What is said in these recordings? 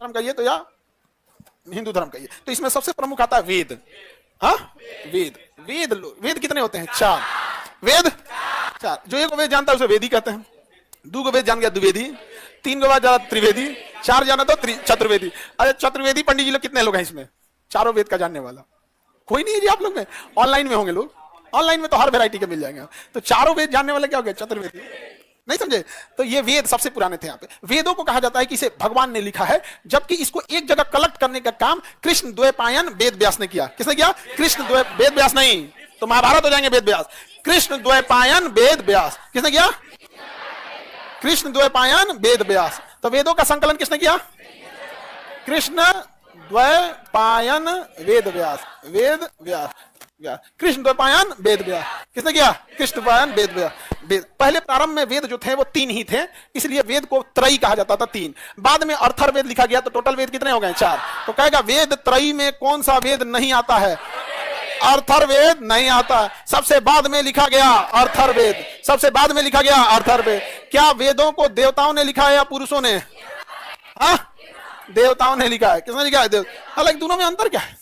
धर्म कहिए तो या हिंदू धर्म कहिए, तो इसमें सबसे प्रमुख आता है वेद। हाँ, वेद वेद वेद कितने होते हैं? 4 वेद, 4। जो एक वेद जानता है उसे वेदी कहते हैं, 2 वेद जान गया द्विवेदी, 3 बाद जाना त्रिवेदी, 4 जाना तो चतुर्वेदी। अरे चतुर्वेदी पंडित जी लोग कितने लोग हैं इसमें? 4 वेद का जानने वाला कोई नहीं है जी आप लोग में। ऑनलाइन में होंगे लोग, ऑनलाइन में तो हर वैरायटी के मिल जाएंगे। तो 4 वेद जानने वाले क्या हो गए? चतुर्वेदी। नहीं समझे? तो ये वेद सबसे पुराने थे। यहाँ पे वेदों को कहा जाता है कि इसे भगवान ने लिखा है, जबकि इसको एक जगह कलेक्ट करने का काम कृष्ण द्वैपायन वेद व्यास ने किया। किसने किया? कृष्ण वेद व्यास नहीं तो महाभारत हो जाएंगे वेद व्यास। कृष्ण द्वैपायन वेद व्यास किसने किया? कृष्ण द्वैपायन वेद व्यास। तो वेदों का संकलन किसने किया? कृष्ण द्वैपायन वेद व्यास, वेद व्यास, कृष्ण द्वैपायन वेद व्यास किसने किया? कृष्ण द्वैपायन वेद व्यास। पहले प्रारंभ में वेद जो थे वो 3 ही थे, इसलिए वेद को त्रयी कहा जाता था, 3। बाद में अर्थर्वेद लिखा गया तो टोटल वेद कितने हो गए? 4। तो कहेगा वेद त्रयी में कौन सा वेद नहीं आता है? अर्थर्वेद नहीं आता। सबसे बाद में लिखा गया अर्थर्वेद, सबसे बाद में लिखा गया अर्थर्वेद। क्या वेदों को देवताओं ने लिखा है या पुरुषों ने? हाँ, देवताओं ने लिखा है। किसने लिखा है? हालांकि दोनों में अंतर क्या है?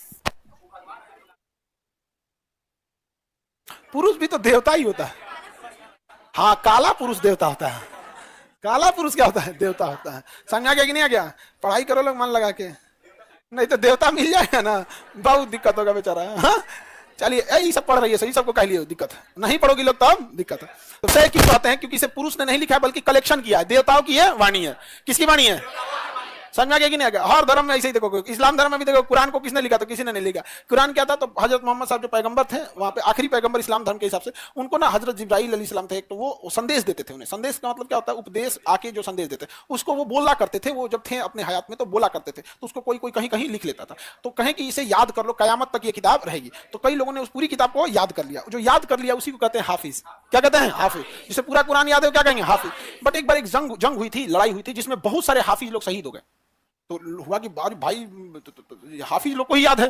पुरुष भी तो देवता ही होता है। हाँ, काला पुरुष देवता होता है। काला पुरुष क्या होता है? देवता होता है। समझा गया कि नहीं आ गया? पढ़ाई करो लोग मन लगा के, नहीं तो देवता मिल जाएगा ना, बहुत दिक्कत होगा बेचारा। हाँ, चलिए यही सब पढ़ रही है, सही सबको कह लियो दिक्कत है, नहीं पढ़ोगी लोग तब दिक्कत है। तो सही क्यों कहते हैं? क्योंकि इसे पुरुष ने नहीं लिखा है बल्कि कलेक्शन किया है, देवताओं की है वाणी है। किसकी वाणी है? समझा गया कि नहीं आ गया? हर धर्म में ऐसे ही देखो, इस्लाम धर्म में भी देखो, कुरान को किसने लिखा? तो किसी ने नहीं लिखा। कुरान क्या था? तो हजरत मोहम्मद साहब जो पैगंबर थे, वहां पे आखिरी पैगंबर इस्लाम धर्म के हिसाब से, उनको ना हजरत जिब्राइल अलैहिस्सलाम थे, तो वो संदेश देते थे उन्हें। संदेश का मतलब क्या होता है? उपदेश आके जो संदेश देते, उसको वो बोला करते थे। वो जब थे अपने हयात में तो बोला करते थे, तो उसको कोई कोई कहीं कहीं लिख लेता था। तो कहें कि इसे याद कर लो, कयामत तक ये किताब रहेगी। तो कई लोगों ने उस पूरी किताब को याद कर लिया। जो याद कर लिया उसी को कहते हैं हाफिज। क्या कहते हैं? हाफिज। जिसे पूरा कुरान याद है क्या कहेंगे? हाफिज। बट एक बार एक जंग हुई थी, लड़ाई हुई थी, जिसमें बहुत सारे हाफिज लोग शहीद हो गए। तो हुआ कि भाई हाफिज लोग को ही याद है,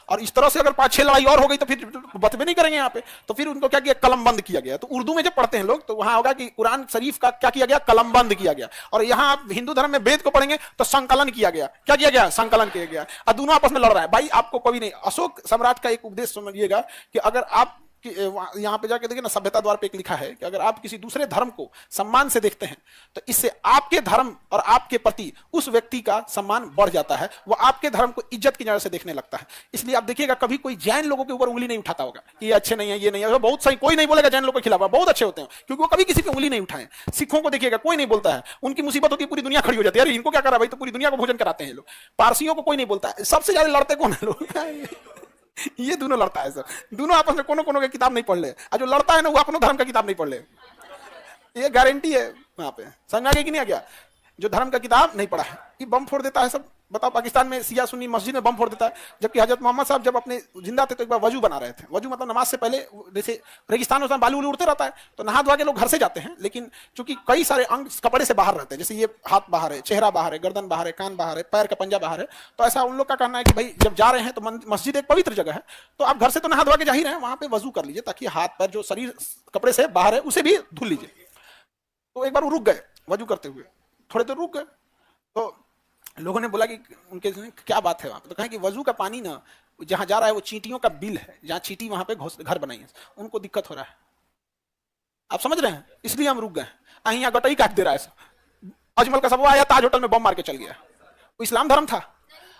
और इस तरह से अगर 5-6 लड़ाई और हो गई तो फिर बतबे नहीं करेंगे यहाँ पे। तो फिर उनको क्या किया? कलमबंद किया गया। तो उर्दू में जब पढ़ते हैं लोग तो वहां होगा कि कुरान शरीफ का क्या किया गया? कलमबंद किया गया। और यहाँ आप हिंदू धर्म में वेद को पढ़ेंगे तो संकलन किया गया। क्या किया गया? संकलन किया गया। और दोनों आपस में लड़ रहा है। भाई आपको कभी नहीं, अशोक सम्राट का एक उपदेश समझिएगा कि अगर आप यहाँ पे जाके देखिए ना, सभ्यता द्वार पे एक लिखा है कि अगर आप किसी दूसरे धर्म को सम्मान से देखते हैं तो इससे आपके धर्म और आपके प्रति उस व्यक्ति का सम्मान बढ़ जाता है, वो आपके धर्म को इज्जत की नजर से देखने लगता है। इसलिए आप देखिएगा कभी कोई जैन लोगों के ऊपर उंगली नहीं उठाता होगा कि ये अच्छे नहीं है, ये नहीं है। बहुत सही, कोई नहीं बोलेगा जैन लोगों के खिलाफ, बहुत अच्छे होते हैं, क्योंकि वो कभी किसी पे उंगली नहीं उठाए। सिखों को देखिएगा कोई नहीं बोलता है, उनकी मुसीबत होती है पूरी दुनिया खड़ी हो जाती है, अरे इनको क्या करा भाई, तो पूरी दुनिया को भोजन कराते हैं लोग। पारसियों को कोई नहीं बोलता है। सबसे ज्यादा लड़ते कौन है लोग? ये दोनों लड़ता है सर, दोनों आपस में कोनो कोनो की किताब नहीं पढ़ ले, और जो लड़ता है ना वो अपने धर्म का किताब नहीं पढ़ ले, ये गारंटी है वहां पे। समझ आ गया कि नहीं आ गया? जो धर्म का किताब नहीं पढ़ा है ये बम फोड़ देता है सब। बताओ, पाकिस्तान में सिया सुन्नी मस्जिद में बम फोड़ देता है, जबकि हजरत मोहम्मद साहब जब अपने जिंदा थे तो एक बार वजू बना रहे थे। वजू मतलब नमाज से पहले, जैसे रेगिस्तान में बालू उड़ते रहता है तो नहा धोआ के लोग घर से जाते हैं, लेकिन चूंकि कई सारे अंग कपड़े से बाहर रहते हैं, जैसे ये हाथ बाहर है, चेहरा बाहर है, गर्दन बाहर है, कान बाहर है, पैर का पंजा बाहर है, तो ऐसा उन लोग का कहना है कि भाई जब जा रहे हैं तो मस्जिद एक पवित्र जगह है, तो आप घर से तो नहा धोआ के जा ही रहे हैं, वहां पे वजू कर लीजिए ताकि हाथ पैर जो शरीर कपड़े से बाहर है उसे भी धुल लीजिए। तो एक बार वो रुक गए वजू करते हुए, थोड़े देर रुक गए, तो लोगों ने बोला कि उनके क्या बात है वहां पे, तो कहें कि वजू का पानी ना जहां जा रहा है वो चींटियों का बिल है, जहां चींटी वहां पे घर बनाई है, उनको दिक्कत हो रहा है। आप समझ रहे हैं? इसलिए हम रुक गए। यहाँ गटई काट दे रहा है। अजमल का सब आया, ताज होटल में बम मार के चल गया। वो इस्लाम धर्म था।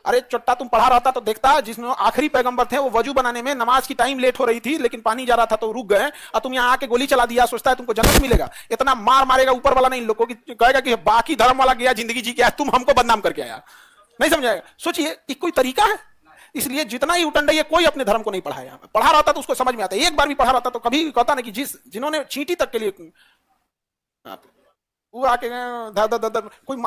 अरे चट्टा, तुम पढ़ा रहा था तो देखता, जिसमें आखिरी पैगंबर थे वो वजू बनाने में नमाज की टाइम लेट हो रही थी लेकिन पानी जा रहा था तो रुक गए, और तुम यहाँ आके गोली चला दिया, सोचता है तुमको जन्नत मिलेगा। इतना मार मारेगा ऊपर वाला नहीं, इन लोगों की कहेगा कि बाकी धर्म वाला गया जिंदगी जी के, तुम हमको बदनाम करके आया। नहीं समझाएगा? सोचिए कि कोई तरीका है। इसलिए जितना ही उटंडा है कोई अपने धर्म को नहीं पढ़ा है। पढ़ा रहा था तो उसको समझ में आता है, एक बार भी पढ़ा रहा था तो कभी कहता नहीं कि जिन्होंने चींटी तक के लिए वो आके कोई।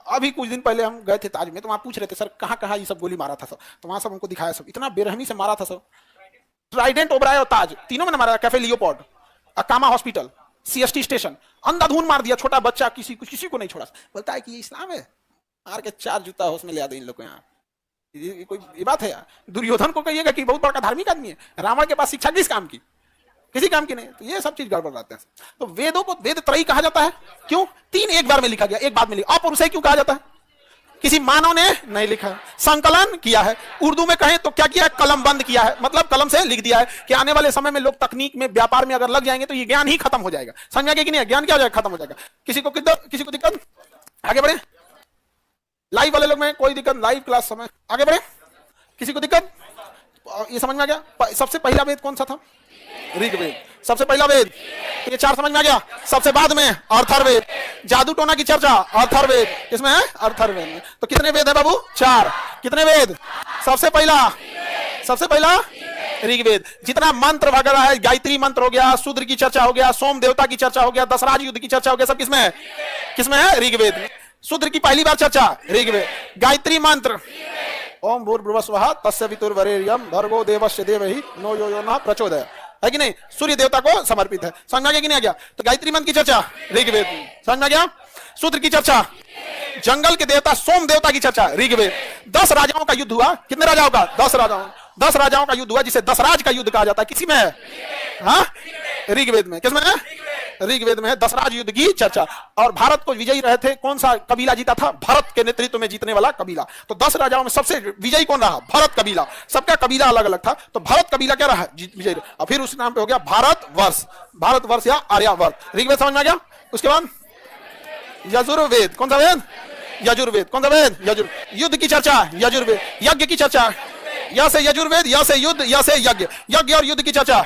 अभी कुछ दिन पहले हम गए थे ताज में, तो वहां पूछ रहे थे सर कहाँ कहाँ ये सब गोली मारा था सब, तो वहां सब हमको दिखाया, सब इतना बेरहमी से मारा था सब। ट्राइडेंट, ओबराय और ताज तीनों में मारा, cafe Leopold, Cama hospital, CST station, अंधाधुन मार दिया, छोटा बच्चा किसी को नहीं छोड़ा। बोलता है कि ये इस्लाम है? मार के 4 जूता होश में ले आते इन लोग को। यहाँ ये कोई ये बात है यार? दुर्योधन को कहिएगा कि बहुत बड़ा धार्मिक आदमी है, रावण के पास शिक्षा किस काम की? किसी काम की नहीं। तो ये सब चीज गड़बड़ रहते हैं। तो वेदों को वेद त्रयी कहा जाता है। क्यों? 3 एक बार में लिखा गया, एक बाद में लिखा। अपौरुषेय क्यों कहा जाता है? किसी मानव ने नहीं लिखा, संकलन किया है। उर्दू में कहें तो क्या किया है, कलम बंद किया है, मतलब कलम से लिख दिया है कि आने वाले समय में लोग तकनीक में, व्यापार में अगर लग जाएंगे तो ये ज्ञान ही खत्म हो जाएगा। समझ गया कि नहीं? ज्ञान क्या हो जाएगा, खत्म हो जाएगा। किसी को दिक्कत? आगे बढ़े। लाइव वाले लोग में कोई दिक्कत? लाइव क्लास समय आगे बढ़े। किसी को दिक्कत? ये समझ में आ गया? सबसे पहला वेद कौन सा था? ऋग्वेद। सबसे पहला वेद, ये 4 समझ में आ गया। सबसे बाद में अर्थर्वेद, जादू टोना की चर्चा अर्थर्वेद, इसमें है अर्थर्वेद में। तो कितने वेद है बाबू? 4। कितने वेद? सबसे पहला ऋग्वेद। जितना मंत्र वगैरह है, गायत्री मंत्र हो गया, शूद्र की चर्चा हो गया, सोम देवता की चर्चा हो गया, दशराज युद्ध की चर्चा हो गया, सब किसमें है? किसमें है? ऋग्वेद में। शूद्र की पहली बार चर्चा ऋग्वेद। गायत्री मंत्र ओम भूर्भुवस्वः तस्य वितुर्वरेण्यं भर्गो देवस्य धीमहि नो यो यो न प्रचोदयात्, है कि नहीं? सूर्य देवता को समर्पित है। समझ में आ गया कि नहीं आ गया? तो गायत्री मंत्र की चर्चा ऋग्वेद में। समझ में आ गया? शूद्र की चर्चा, जंगल के देवता सोम देवता की चर्चा ऋग्वेद। 10 राजाओं का युद्ध हुआ। कितने राजाओं का? 10 राजाओं का युद्ध हुआ, जिसे दशराज का युद्ध कहा जाता है। किसी में है? हाँ, ऋग्वेद में। किसमें है? ऋग्वेद में है। दशराज युद्ध की चर्चा। और भारत को विजयी रहे थे, कौन सा कबीला जीता था? भरत के नेतृत्व में जीतने वाला कबीला। तो 10 राजाओं में सबसे विजयी कौन रहा? भरत कबीला। सबका कबीला अलग अलग था, तो भरत कबीला क्या रहा? विजयी। और फिर उस नाम पे हो गया भारतवर्ष या आर्यावर्त। ऋग्वेद समझ में आ गया? उसके बाद यजुर्वेद। कौन सा वेद? यजुर्वेद। कौन सा वेद? यजुर्वेद। युद्ध की चर्चा यजुर्वेद। यज्ञ की चर्चा, या से यजुर्वेद, या से युद्ध, या से यज्ञ। यज्ञ और युद्ध की चर्चा,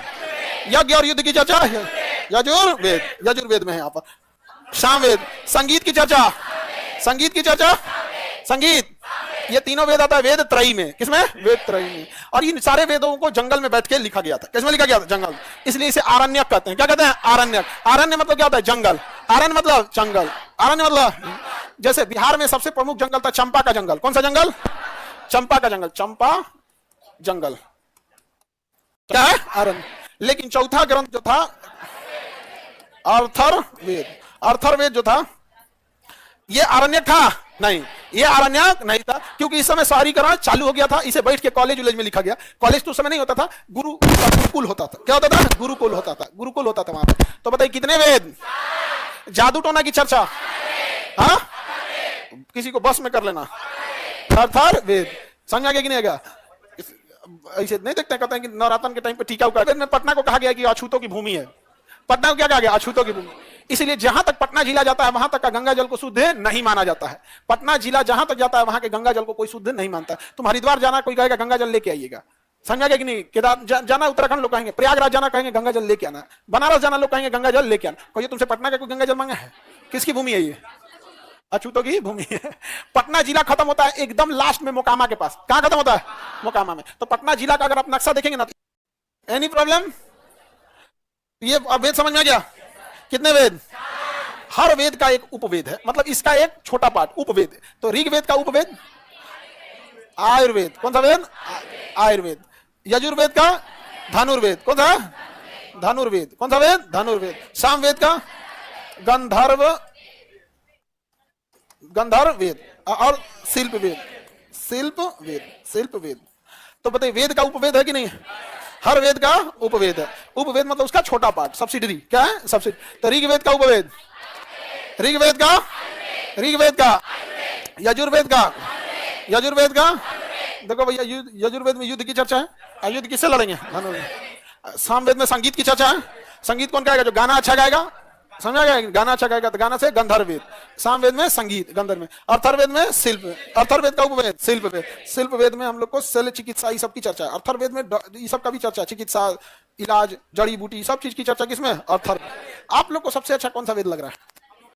यज्ञ और युद्ध की चर्चा यजुर्वेद में है। यहाँ पर सामवेद। संगीत की चर्चा, संगीत, ये तीनों वेद आता है वेद त्रयी में। किसमें? वेद त्रयी में। और इन सारे वेदों को जंगल में बैठ के लिखा गया था। किसमें लिखा गया था? जंगल। इसलिए इसे आरण्यक कहते हैं। क्या कहते हैं? आरण्यक। आरण्य मतलब क्या होता है? जंगल। आरण्य मतलब जंगल। आरण्य मतलब, जैसे बिहार में सबसे प्रमुख जंगल था चंपा का जंगल। कौन सा जंगल? चंपा का जंगल। चंपा जंगल क्या है? अरण्य। लेकिन चौथा ग्रंथ जो था अर्थर्वेद, अर्थर्वेद जो था, ये अरण्यक था? नहीं, ये अरण्यक नहीं था, क्योंकि इस समय शहरीकरण चालू हो गया था। इसे बैठ के कॉलेज में लिखा गया। कॉलेज तो उस समय नहीं होता था, गुरुकुल होता था। क्या होता था? गुरुकुल होता था वहां पर। तो बताइए कितने वेद? जादू टोना की चर्चा, हाँ, किसी को बस में कर लेना, अर्थर्वेद। समझ आ गया कि नहीं आ गया? ऐसे नहीं देखते, कहते हैं कि नवरात्र के टाइम पे टीका उका। में पटना को कहा गया कि अछूतों की भूमि है। पटना को क्या कहा गया? अछूतों की भूमि। इसलिए जहां तक पटना जिला जाता है वहां तक का गंगा जल को शुद्ध नहीं माना जाता है। पटना जिला जहां तक जाता है वहां के गंगा जल को कोई शुद्ध नहीं मानता। तुम हरिद्वार जाना, कोई कहेगा गंगा जल लेके आइएगा। समझा गया कि नहीं? केदार जाना, उत्तराखंड लोग कहेंगे, प्रयागराज जाना कहेंगे गंगा जल लेके आना, बनारस जाना लोग कहेंगे गंगा जल लेके आना। कोई तुमसे पटना का कोई गंगा जल मांगा है? किसकी भूमि है ये? अछूतों की भूमि है। पटना जिला खत्म होता है एकदम लास्ट में मोकामा के पास। कहां खत्म होता है? मोकामा में। तो पटना जिला का अगर आप नक्शा देखेंगे ना, एनी प्रॉब्लम? ये वेद समझ में आ गया? कितने वेद? हर वेद का एक उपवेद है, मतलब इसका एक छोटा पार्ट उपवेद। तो ऋग्वेद का उपवेद आयुर्वेद। कौन सा वेद? आयुर्वेद। यजुर्वेद का धनुर्वेद। कौन सा? धनुर्वेद। कौन सा वेद? धनुर्वेद। सामवेद का गंधर्व वेद और शिल्प वेद। तो बताइए वेद का उपवेद है कि नहीं? हर वेद का उपवेद है। उपवेद मतलब उसका छोटा पार्ट, सब्सिडरी। क्या है? सब्सिडरी। तो ऋग्वेद का उपवेद, ऋग्वेद का, यजुर्वेद का। देखो भैया, यजुर्वेद में युद्ध की चर्चा है। युद्ध किससे लड़ेंगे? सामवेद में संगीत की चर्चा है। संगीत कौन गाएगा? जो गाना अच्छा गाएगा। समझा गया? गाना अच्छा गाएगा तो गाना से गंधर्व वेद। सामवेद में संगीत, गंधर्व में। अर्थर्वेद में शिल्प। अर्थर्वेद का उपवेद शिल्प वेद। शिल्प वेद में हम लोग को शल्य चिकित्सा ये सब की चर्चा है। अर्थर्वेद में ये सब का भी चर्चा, चिकित्सा, इलाज, जड़ी बूटी, सब चीज की चर्चा किसमें? अर्थर्वेद। आप लोग को सबसे अच्छा कौन सा वेद लग रहा है?